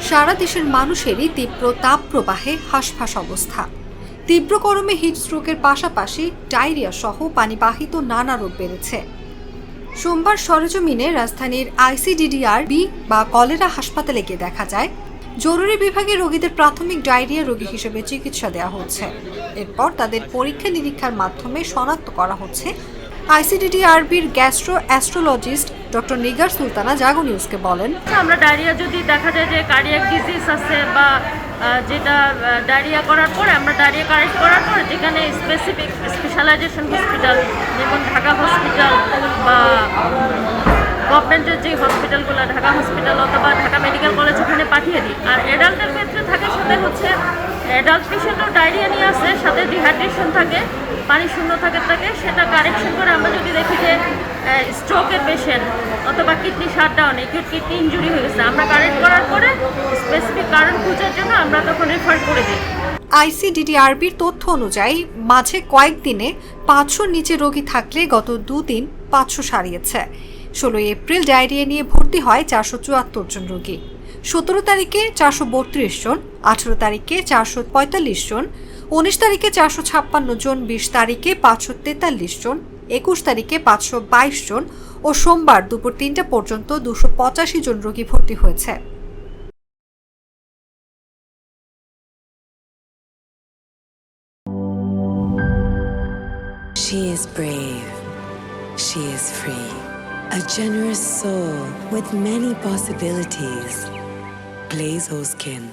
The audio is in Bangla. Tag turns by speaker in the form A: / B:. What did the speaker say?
A: সারা দেশের মানুষেরই তীব্র তাপ প্রবাহে হাঁসফাঁস অবস্থা। তীব্র গরমে হিট স্ট্রোকের পাশাপাশি ডায়রিয়া সহ পানিবাহিত নানা রোগ বেড়েছে। সোমবার সরেজমিনে রাজধানীর আইসিডিডিআর-বি বা কলেরা হাসপাতালে গিয়ে দেখা যায়, জরুরি বিভাগে রোগীদের প্রাথমিক ডায়রিয়া রোগী হিসেবে চিকিৎসা দেওয়া হচ্ছে। এরপর তাদের পরীক্ষা নিরীক্ষার মাধ্যমে শনাক্ত করা হচ্ছে। আইসিডিডিআর-বির গ্যাস্ট্রো অ্যাস্ট্রোলজিস্ট ডক্টর নিগার সুলতানা জাগো নিউজকে বলেন,
B: আমরা ডায়রিয়া যদি দেখা যায় যে কার্ডিয়াক ডিজিজ আছে বা যেটা ডায়রিয়া করার পরে আমরা ডায়রিয়া কারেক্ট করার পর যেখানে স্পেসিফিক স্পেশালাইজেশন হসপিটাল যেমন ঢাকা হসপিটাল বা গভর্নমেন্টের যে হসপিটালগুলো ঢাকা হসপিটাল অথবা ঢাকা মেডিকেল কলেজ ওখানে পাঠিয়ে দিই। আর অ্যাডাল্টের ক্ষেত্রে থাকে সাথে হচ্ছে অ্যাডাল্ট পেশেন্টও ডায়রিয়া নিয়ে আসে, সাথে ডিহাইড্রেশন থাকে, পানি শূন্য থাকে সেটা কারেকশন করে আমরা যদি দেখি যে স্ট্রোকের পেশেন্ট অথবা kidney shutdown, acute kidney injury হয়ে গেছে, আমরা কারেক্ট করার পরে স্পেসিফিক কারণ খোঁজার জন্য আমরা তখন রেফার করে দিই।
A: আইসিডিডিআর-বির তথ্য অনুযায়ী মাঝে কয়েকদিনে 500-র নিচে রোগী থাকলে গত দুদিন 500 সারিয়েছে। 16 এপ্রিল ডায়রিয়া নিয়ে ভর্তি হয় 474 জন রোগী। 17 তারিখে 432 জন, 18 তারিখে 445 জন, 19 তারিখে 456 জন, 20 তারিখে 543 জন, 21 তারিখে 522 জন ও সোমবার দুপুর 3টা পর্যন্ত 285 জন রোগী ভর্তি হয়েছে।
C: She is brave. She is free. A generous soul with many possibilities. Glaze Skin.